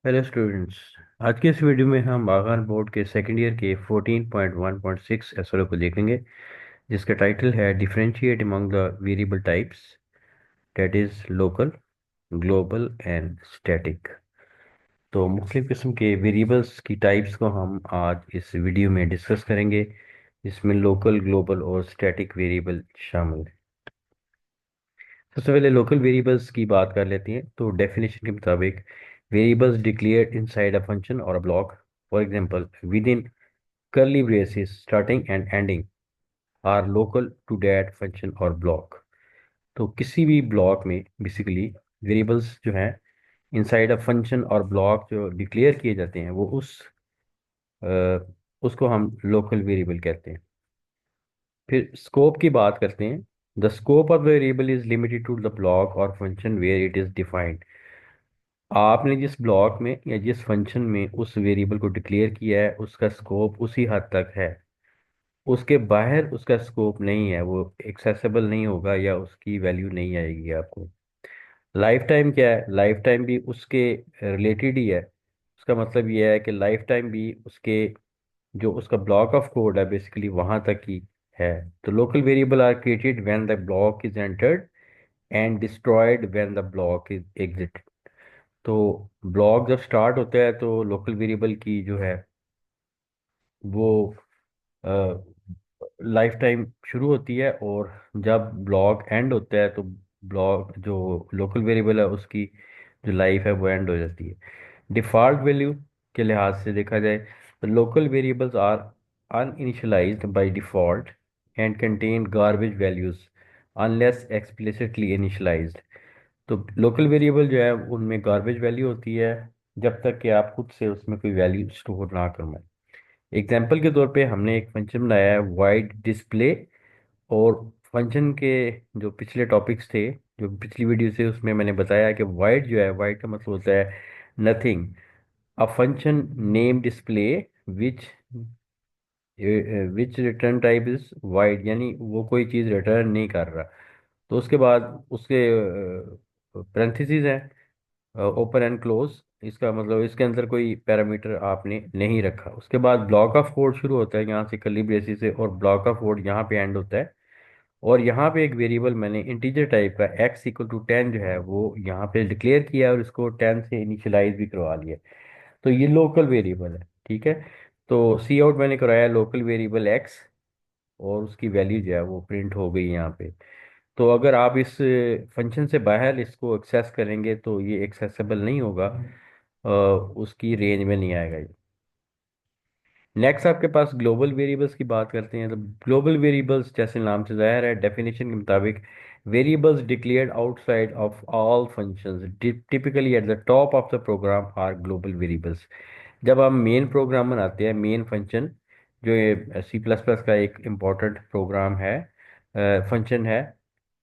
Hello students. आज के इस वीडियो में हम आगान बोर्ड के सेकेंड ईयर के 14.1.6 एसओ को देखेंगे, जिसका टाइटल है differentiate among the variable types, that is local, global and static. तो मुख्तलिफ किस्म के वेरिएबल्स की टाइप्स को हम आज इस वीडियो में डिस्कस करेंगे, जिसमें लोकल, ग्लोबल और स्टैटिक वेरिएबल शामिल हैं। सबसे पहले लोकल वेरिएबल्स की बात कर लेते हैं। तो डेफिनेशन के मुताबिक variables declared inside a function और a block, for example within curly braces starting and ending are local to that function or block। तो किसी भी ब्लॉक में बेसिकली वेरिएबल्स जो हैं इनसाइड अ फंक्शन और ब्लॉक जो डिक्लेयर किए जाते हैं वो अ, उसको हम लोकल वेरिएबल कहते हैं। फिर स्कोप की बात करते हैं। The scope of variable is limited to the block और function where it is defined. आपने जिस ब्लॉक में या जिस फंक्शन में उस वेरिएबल को डिक्लेयर किया है उसका स्कोप उसी हद तक है, उसके बाहर उसका स्कोप नहीं है, वो एक्सेसिबल नहीं होगा या उसकी वैल्यू नहीं आएगी आपको। लाइफ टाइम क्या है? लाइफ टाइम भी उसके रिलेटेड ही है। उसका मतलब ये है कि लाइफ टाइम भी उसके जो उसका ब्लॉक ऑफ कोड है बेसिकली वहां तक ही है। तो local variable are created when the block is entered and destroyed when the block is exit. तो ब्लॉक जब स्टार्ट होता है तो लोकल वेरिएबल की जो है वो लाइफ टाइम शुरू होती है, और जब ब्लॉक एंड होता है तो ब्लॉक जो लोकल वेरिएबल है उसकी जो लाइफ है वो एंड हो जाती है। डिफ़ॉल्ट वैल्यू के लिहाज से देखा जाए तो local variables are uninitialized by default and contain garbage values unless explicitly initialized. तो लोकल वेरिएबल जो है उनमें गार्बेज वैल्यू होती है जब तक कि आप खुद से उसमें कोई वैल्यू स्टोर ना करवाएं। एग्जाम्पल के तौर पे हमने एक फंक्शन बनाया है वाइड डिस्प्ले, और फंक्शन के जो पिछले टॉपिक्स थे, जो पिछली वीडियो से, उसमें मैंने बताया कि वाइड जो है, वाइड का मतलब होता है nothing. A function name display which which return type is wide, यानी वो कोई चीज़ रिटर्न नहीं कर रहा। तो उसके बाद उसके पैरेंथेसिस हैं, ओपन एंड क्लोज। इसका मतलब इसके अंदर कोई पैरामीटर आपने नहीं रखा। उसके बाद ब्लॉक ऑफ कोड शुरू होता है यहाँ से कर्ली ब्रेसिस से, और ब्लॉक ऑफ कोड यहाँ पे एंड होता है। और यहाँ पे एक वेरिएबल मैंने इंटीजर टाइप का x = 10 जो है वो यहाँ पे डिक्लेयर किया है, और इसको 10 से इनिशियलाइज भी करवा लिया। तो ये लोकल वेरिएबल है, ठीक है। तो सी आउट मैंने कराया लोकल वेरिएबल x, और उसकी वैल्यू जो है वो प्रिंट हो गई यहाँ पे। तो अगर आप इस फंक्शन से बाहर इसको एक्सेस करेंगे तो ये एक्सेसिबल नहीं होगा, उसकी रेंज में नहीं आएगा ये। नेक्स्ट आपके पास ग्लोबल वेरिएबल्स की बात करते हैं। तो ग्लोबल वेरिएबल्स जैसे नाम से जाहिर है, डेफिनेशन के मुताबिक variables declared outside of all functions typically at the top of the program are global variables. जब हम मेन प्रोग्राम बनाते हैं, मेन फंक्शन जो ये सी प्लस प्लस का एक इम्पॉर्टेंट प्रोग्राम है, फंक्शन है,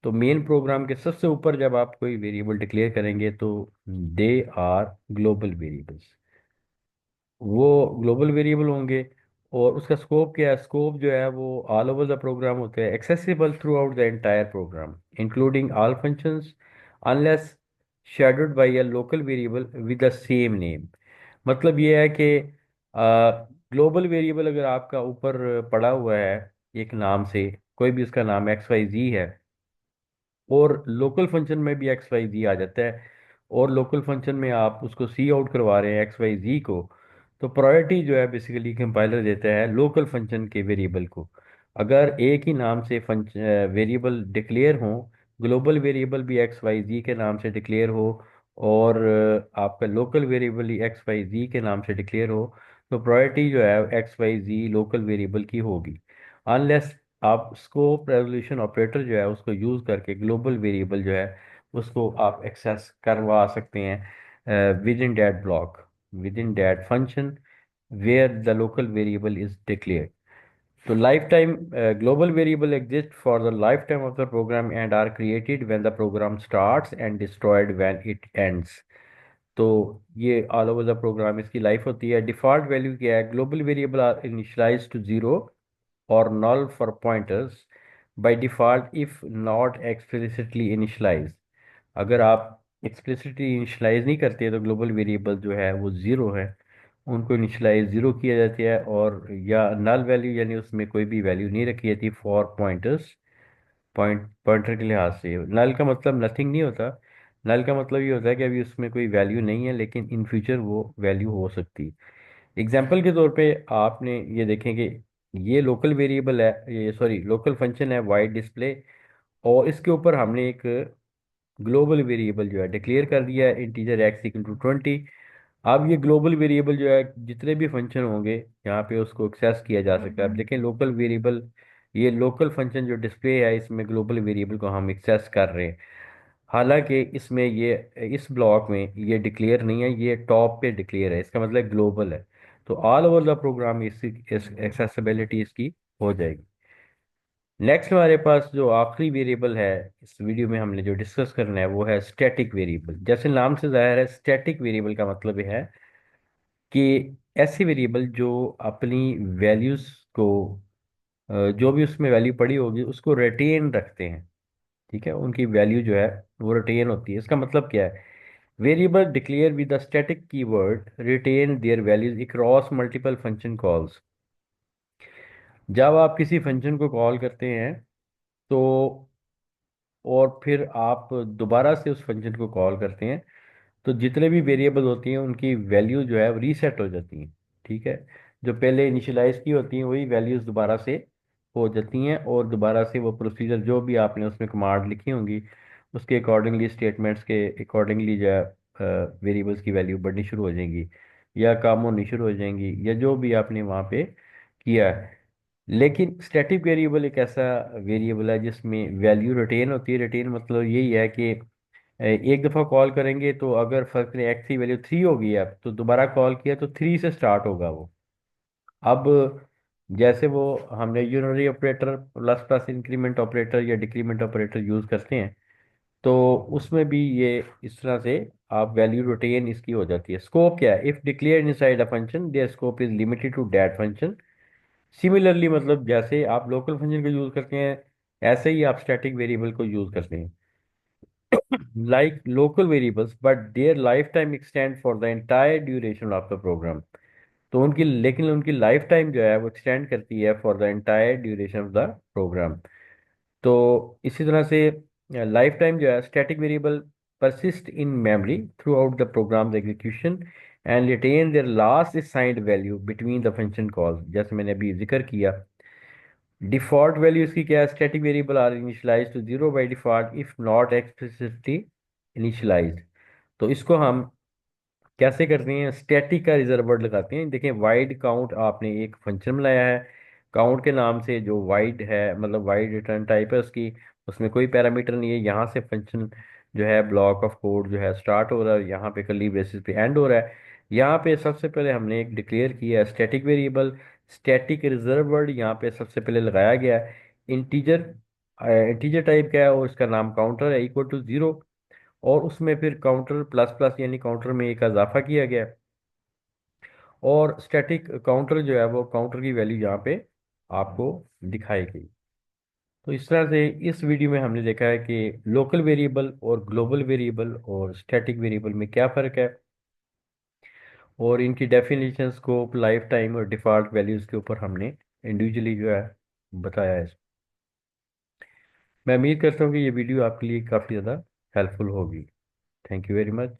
तो मेन प्रोग्राम के सबसे ऊपर जब आप कोई वेरिएबल डिक्लेयर करेंगे तो दे आर ग्लोबल वेरिएबल्स, वो ग्लोबल वेरिएबल होंगे। और उसका स्कोप क्या है? स्कोप जो है वो ऑल ओवर द प्रोग्राम होते हैं, accessible throughout the entire program including all functions unless shadowed by a local variable with the same name. मतलब ये है कि ग्लोबल वेरिएबल अगर आपका ऊपर पड़ा हुआ है एक नाम से, कोई भी उसका नाम XYZ है, और लोकल फंक्शन में भी XYZ आ जाता है, और लोकल फंक्शन में आप उसको सी आउट करवा रहे हैं XYZ को, तो प्रायोरिटी जो है बेसिकली कंपाइलर देता है लोकल फंक्शन के वेरिएबल को। अगर एक ही नाम से वेरिएबल डिक्लेयर हो, ग्लोबल वेरिएबल भी XYZ के नाम से डिक्लेयर हो, और आपका लोकल वेरिएबल ही XYZ के नाम से डिक्लेयर हो, तो प्रायोरिटी जो है XYZ लोकल वेरिएबल की होगी। अनलेस आप स्कोप रेजोल्यूशन ऑपरेटर जो है उसको यूज़ करके ग्लोबल वेरिएबल जो है उसको आप एक्सेस करवा सकते हैं within that block, within that function where the local variable is declared. तो lifetime global variable exist for the lifetime of the program and are created when the program starts and destroyed when it ends. तो ये all over the program इसकी life होती है। Default value क्या है? Global variable are initialized to 0 or null for pointers by default if not explicitly initialized। अगर आप explicitly initialise नहीं करते तो ग्लोबल वेरिएबल जो है वो ज़ीरो है, उनको इनिशियलाइज ज़ीरो किया जाता है। और या नल वैल्यू यानी उसमें कोई भी वैल्यू नहीं रखी जाती फॉर पॉइंटर्स, पॉइंटर के लिहाज से। नल का मतलब नथिंग नहीं होता, नल का मतलब ये होता है कि अभी उसमें कोई वैल्यू नहीं है लेकिन इन फ्यूचर वो वैल्यू हो सकती है। एग्जाम्पल के तौर पे आपने ये देखें कि ये लोकल वेरिएबल है, ये सॉरी लोकल फंक्शन है वाइड डिस्प्ले, और इसके ऊपर हमने एक ग्लोबल वेरिएबल जो है डिक्लेयर कर दिया है इंटीजर एक्स इक्वल टू 20। अब ये ग्लोबल वेरिएबल जो है जितने भी फंक्शन होंगे यहाँ पे उसको एक्सेस किया जा सकता है। अब देखें लोकल वेरिएबल, ये लोकल फंक्शन जो डिस्प्ले है इसमें ग्लोबल वेरिएबल को हम एक्सेस कर रहे हैं। हालांकि इसमें ये इस ब्लॉक में ये डिक्लेयर नहीं है, ये टॉप पे डिक्लेयर है, इसका मतलब ग्लोबल है। तो ऑल ओवर द प्रोग्राम इसकी एक्सेसिबिलिटी इसकी हो जाएगी। नेक्स्ट हमारे पास जो आखिरी वेरिएबल है इस वीडियो में हमने जो डिस्कस करना है वो है स्टैटिक वेरिएबल। जैसे नाम से जाहिर है स्टैटिक वेरिएबल का मतलब ये है कि ऐसे वेरिएबल जो अपनी वैल्यूज को जो भी उसमें वैल्यू पड़ी होगी उसको रिटेन रखते हैं। ठीक है, उनकी वैल्यू जो है वो रिटेन होती है। इसका मतलब क्या है, variable declare with the static keyword retain their values across multiple function calls. जब आप किसी फंक्शन को कॉल करते हैं तो और फिर आप दोबारा से उस फंक्शन को कॉल करते हैं तो जितने भी वेरिएबल होती हैं उनकी वैल्यू जो है रीसेट हो जाती हैं। ठीक है, जो पहले इनिशियलाइज की होती हैं वही वैल्यूज दोबारा से हो जाती हैं, और दोबारा से वो प्रोसीजर जो भी आपने उसमें कमांड लिखी होंगी उसके अकॉर्डिंगली, स्टेटमेंट्स के अकॉर्डिंगली जो है वेरिएबल्स की वैल्यू बढ़नी शुरू हो जाएंगी या कम होनी शुरू हो जाएंगी, या जो भी आपने वहाँ पे किया है। लेकिन स्टैटिक वेरिएबल एक ऐसा वेरिएबल है जिसमें वैल्यू रिटेन होती है। रिटेन मतलब यही है कि एक दफ़ा कॉल करेंगे तो अगर फर्क ने एक्स की वैल्यू 3 होगी है तो दोबारा कॉल किया तो 3 से स्टार्ट होगा वो। अब जैसे वो हमने unary operator plus plus increment operator या डिक्रीमेंट ऑपरेटर यूज़ करते हैं तो उसमें भी ये इस तरह से आप वैल्यू रिटेन इसकी हो जाती है। स्कोप क्या है, if declared inside a function their scope is limited to that function. Similarly मतलब जैसे आप लोकल फंक्शन को यूज़ करते हैं ऐसे ही आप स्टैटिक वेरिएबल को यूज़ करते हैं like local variables but their lifetime extend for the entire duration of the program। तो उनकी लेकिन उनकी लाइफ टाइम जो है वो एक्सटेंड करती है for the entire duration of the program. तो इसी तरह से लाइफ टाइम जो है static variable persist in memory throughout the program's execution and retain their last assigned value between the function calls। जैसे मैंने अभी जिक्र किया, डिफॉल्ट वैल्यू इसकी क्या है, static variable are initialize to zero by default if not explicitly initialized. तो इसको हम कैसे करते हैं, स्टैटिक का रिजर्व वर्ड लगाते हैं। देखिए वाइड काउंट आपने एक फंक्शन बनाया है, काउंट के नाम से जो वाइड है मतलब वाइड रिटर्न टाइप है उसकी, उसमें कोई पैरामीटर नहीं है। यहाँ से फंक्शन जो है ब्लॉक ऑफ कोड जो है स्टार्ट हो रहा है, यहाँ पे कर्ली बेसिस पे एंड हो रहा है। यहाँ पे सबसे पहले हमने एक डिक्लेयर किया है static variable, static reserve word यहाँ पे सबसे पहले लगाया गया है। इंटीजर, इंटीजर टाइप का है और इसका नाम काउंटर है इक्वल टू जीरो, और उसमें फिर काउंटर प्लस प्लस यानी काउंटर में एक इजाफा किया गया है। और स्टैटिक काउंटर जो है वो काउंटर की वैल्यू यहाँ पे आपको दिखाई गई। तो इस तरह से इस वीडियो में हमने देखा है कि लोकल वेरिएबल और ग्लोबल वेरिएबल और स्टैटिक वेरिएबल में क्या फ़र्क है, और इनकी डेफिनेशंस को लाइफ टाइम और डिफ़ॉल्ट वैल्यूज़ के ऊपर हमने इंडिविजुअली जो है बताया है। मैं उम्मीद करता हूँ कि ये वीडियो आपके लिए काफ़ी ज़्यादा हेल्पफुल होगी। Thank you very much.